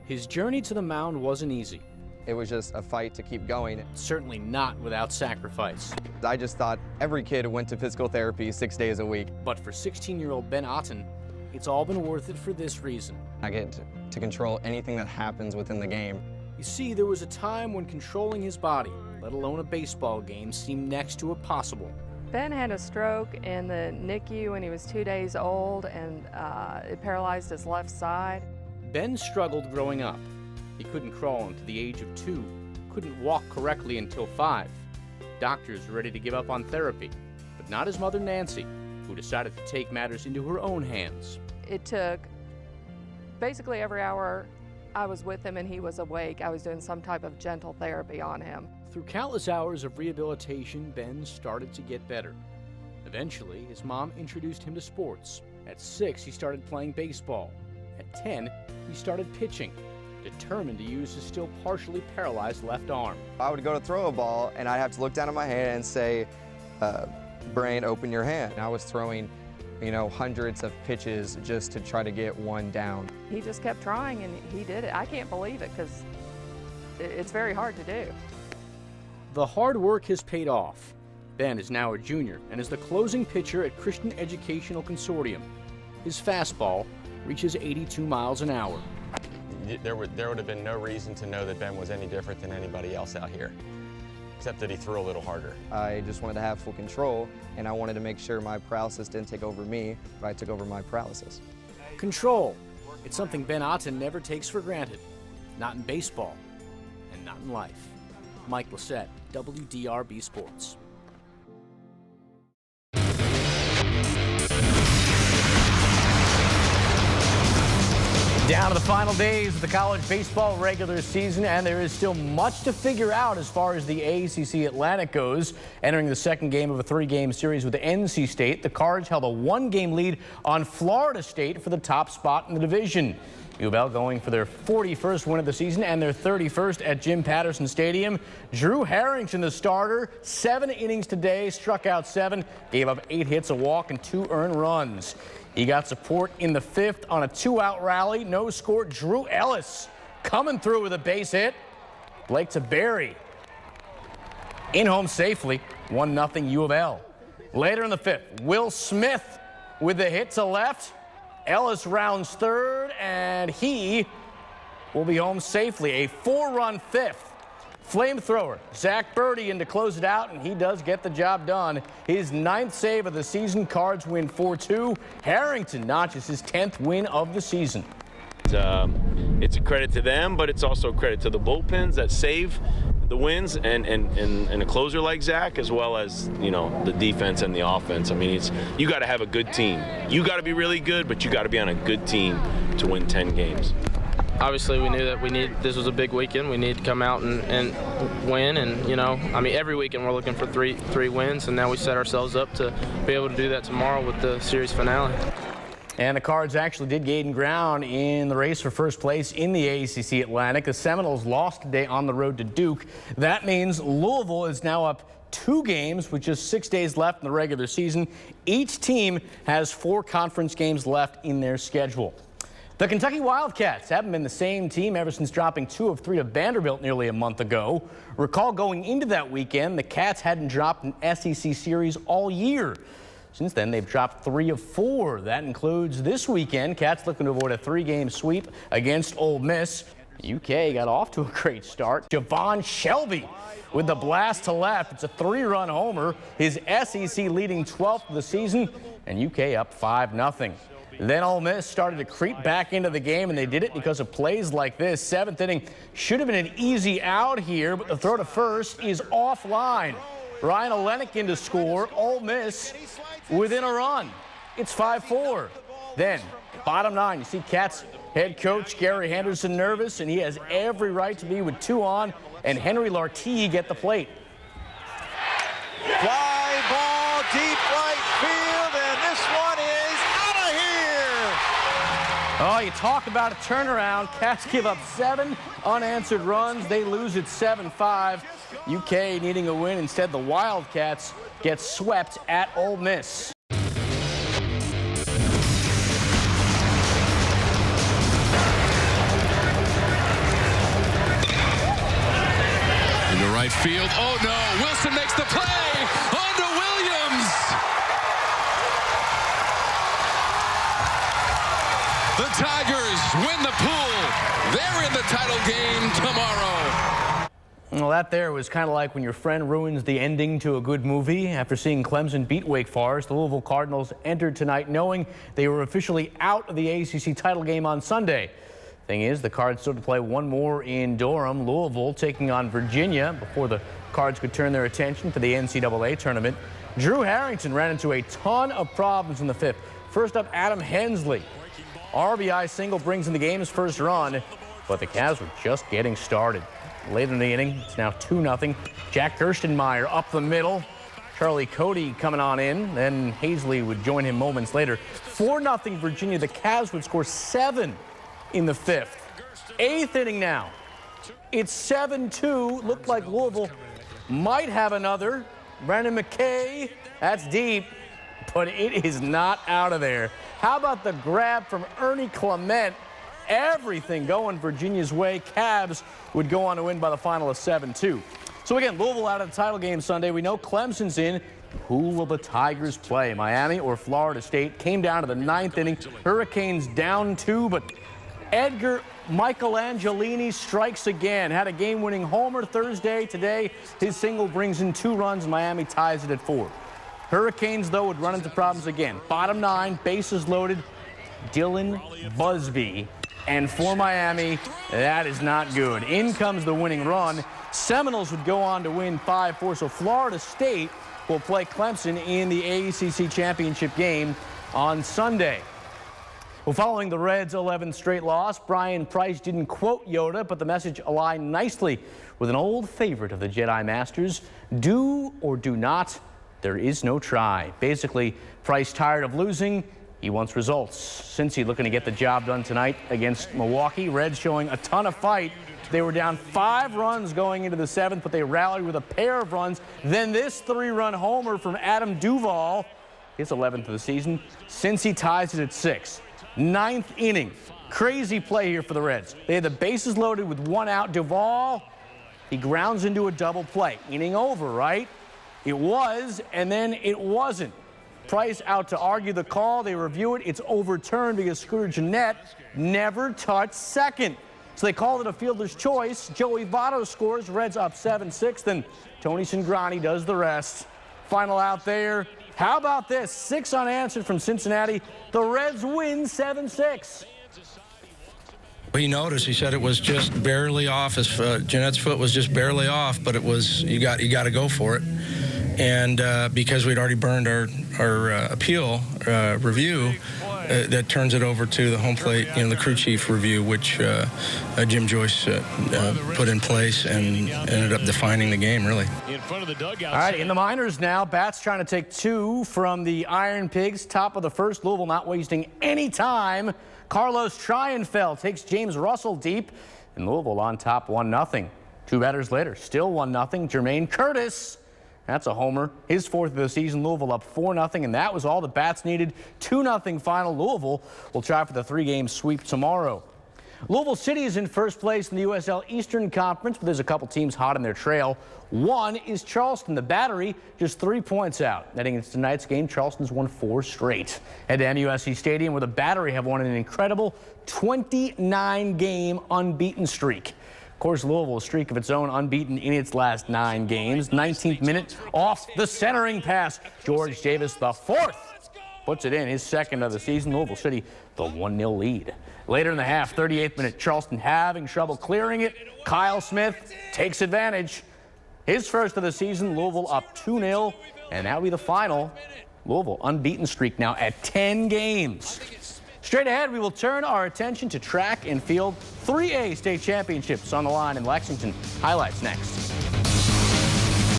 His journey to the mound wasn't easy. It was just a fight to keep going. Certainly not without sacrifice. I just thought every kid went to physical therapy 6 days a week. But for 16-year-old Ben Otten, it's all been worth it for this reason. I get to control anything that happens within the game. You see, there was a time when controlling his body, let alone a baseball game, seemed next to impossible. Ben had a stroke in the NICU when he was 2 days old, and it paralyzed his left side. Ben struggled growing up. He couldn't crawl until the age of 2, couldn't walk correctly until 5. Doctors were ready to give up on therapy, but not his mother Nancy, who decided to take matters into her own hands. It took basically every hour I was with him and he was awake, I was doing some type of gentle therapy on him. Through countless hours of rehabilitation, Ben started to get better. Eventually, his mom introduced him to sports. At 6, he started playing baseball. At 10, he started pitching, determined to use his still partially paralyzed left arm. I would go to throw a ball and I'd have to look down at my hand and say, brain, open your hand. And I was throwing, hundreds of pitches just to try to get one down. He just kept trying and he did it. I can't believe it because it's very hard to do. The hard work has paid off. Ben is now a junior and is the closing pitcher at Christian Educational Consortium. His fastball reaches 82 miles an hour. There would have been no reason to know that Ben was any different than anybody else out here, except that he threw a little harder. I just wanted to have full control, and I wanted to make sure my paralysis didn't take over me, but I took over my paralysis. Control. It's something Ben Otten never takes for granted. Not in baseball, and not in life. Mike Lissette, WDRB Sports. Down to the final days of the college baseball regular season, and there is still much to figure out as far as the ACC Atlantic goes. Entering the second game of a 3-game series with NC State, the Cards held a 1-game lead on Florida State for the top spot in the division. U of L going for their 41st win of the season and their 31st at Jim Patterson Stadium. Drew Harrington, the starter, 7 innings today, struck out 7, gave up 8 hits, a walk, and 2 earned runs. He got support in the 5th on a 2-out rally. No score. Drew Ellis coming through with a base hit. Blake Taberry in home safely. 1-0 U of L. Later in the 5th, Will Smith with the hit to left. Ellis rounds 3rd, and he will be home safely. A 4-run 5th. Flamethrower, Zach Birdie in to close it out, and he does get the job done. His 9th save of the season. Cards win 4-2. Harrington notches his 10th win of the season. It's a credit to them, but it's also a credit to the bullpens that save the wins and a closer like Zach, as well as the defense and the offense. I mean, you got to have a good team. You got to be really good, but you got to be on a good team to win 10 games. Obviously, we knew that this was a big weekend. We need to come out and win. And every weekend we're looking for three wins, and now we set ourselves up to be able to do that tomorrow with the series finale. And the Cards actually did gain ground in the race for first place in the ACC Atlantic. The Seminoles lost today on the road to Duke. That means Louisville is now up 2 games with just 6 days left in the regular season. Each team has 4 conference games left in their schedule. The Kentucky Wildcats haven't been the same team ever since dropping 2 of 3 to Vanderbilt nearly a month ago. Recall going into that weekend, the Cats hadn't dropped an SEC series all year. Since then, they've dropped 3 of 4. That includes this weekend. Cats looking to avoid a 3-game sweep against Ole Miss. UK got off to a great start. Javon Shelby with the blast to left. It's a 3-run homer, his SEC leading 12th of the season, and UK up 5-0. Then Ole Miss started to creep back into the game, and they did it because of plays like this. 7th inning should have been an easy out here, but the throw to first is offline. Ryan Olenek in to score. Ole Miss within a run. It's 5-4. Then, bottom 9, you see Cats head coach Gary Henderson nervous, and he has every right to be with 2 on, and Henry Lartigue at the plate. Fly ball, deep right field, and this one is out of here. Oh, you talk about a turnaround. Cats give up 7 unanswered runs. They lose at 7-5. UK needing a win. Instead, the Wildcats get swept at Ole Miss. field. Oh no, Wilson makes the play. On to Williams. The Tigers win the pool. They're in the title game tomorrow. Well, that there was kind of like when your friend ruins the ending to a good movie. After seeing Clemson beat Wake Forest, the Louisville Cardinals entered tonight knowing they were officially out of the ACC title game on Sunday. Thing is, the Cards still to play one more in Durham. Louisville taking on Virginia before the Cards could turn their attention to the NCAA tournament. Drew Harrington ran into a ton of problems in the fifth. First up, Adam Hensley. RBI single brings in the game's first run, but the Cavs were just getting started. Later in the inning, it's now 2-0. Jack Gerstenmaier up the middle. Charlie Cody coming on in. Then Hazley would join him moments later. 4-0 Virginia. The Cavs would score 7 in the fifth. 8th inning now. It's 7-2. Looked like Louisville might have another. Brandon McKay, that's deep, but it is not out of there. How about the grab from Ernie Clement? Everything going Virginia's way. Cavs would go on to win by the final of 7-2. So again, Louisville out of the title game Sunday. We know Clemson's in. Who will the Tigers play? Miami or Florida State? Came down to the 9th inning. Hurricanes down 2, but Edgar Michelangelini strikes again. Had a game-winning homer Thursday. Today, his single brings in 2 runs. Miami ties it at 4. Hurricanes, though, would run into problems again. Bottom 9, bases loaded. Dylan Busby. And for Miami, that is not good. In comes the winning run. Seminoles would go on to win 5-4. So Florida State will play Clemson in the ACC championship game on Sunday. Well, following the Reds' 11th straight loss, Brian Price didn't quote Yoda, but the message aligned nicely with an old favorite of the Jedi Masters. Do or do not, there is no try. Basically, Price tired of losing. He wants results. Cincy looking to get the job done tonight against Milwaukee. Reds showing a ton of fight. They were down 5 runs going into the 7th, but they rallied with a pair of runs. Then this 3-run homer from Adam Duvall, his 11th of the season. Cincy ties it at 6. 9th inning. Crazy play here for the Reds. They had the bases loaded with 1 out. Duvall, he grounds into a double play. Inning over, right? It was, and then it wasn't. Price out to argue the call. They review it. It's overturned because Scooter Jeanette never touched second. So they called it a fielder's choice. Joey Votto scores. Reds up 7-6. Then Tony Cingrani does the rest. Final out there. How about this? 6 unanswered from Cincinnati. The Reds win 7-6. He noticed. He said it was just barely off. His Jeanette's foot was just barely off, but it was you got to go for it. And because we'd already burned our appeal review, that turns it over to the home plate, the crew chief review, which Jim Joyce put in place and ended up defining the game, really. In front of the dugout. All right, in the minors now, Bats trying to take 2 from the Iron Pigs. Top of the first, Louisville not wasting any time. Carlos Trienfeld takes James Russell deep, and Louisville on top 1-0. 2 batters later, still 1-0. Jermaine Curtis. That's a homer. His 4th of the season. Louisville up 4-0, and that was all the Bats needed. 2-0 final. Louisville will try for the 3-game sweep tomorrow. Louisville City is in first place in the USL Eastern Conference, but there's a couple teams hot on their trail. One is Charleston. The Battery just 3 points out. Heading into tonight's game, Charleston's won 4 straight. Head to MUSC Stadium, where the Battery have won an incredible 29-game unbeaten streak. Of course, Louisville, a streak of its own, unbeaten in its last 9 games. 19th minute, off the centering pass. George Davis, the 4th, puts it in, his 2nd of the season. Louisville City, the 1-0 lead. Later in the half, 38th minute, Charleston having trouble clearing it. Kyle Smith takes advantage. His 1st of the season. Louisville up 2-0, and that'll be the final. Louisville unbeaten streak now at 10 games. Straight ahead, we will turn our attention to track and field. 3A state championships on the line in Lexington. Highlights next.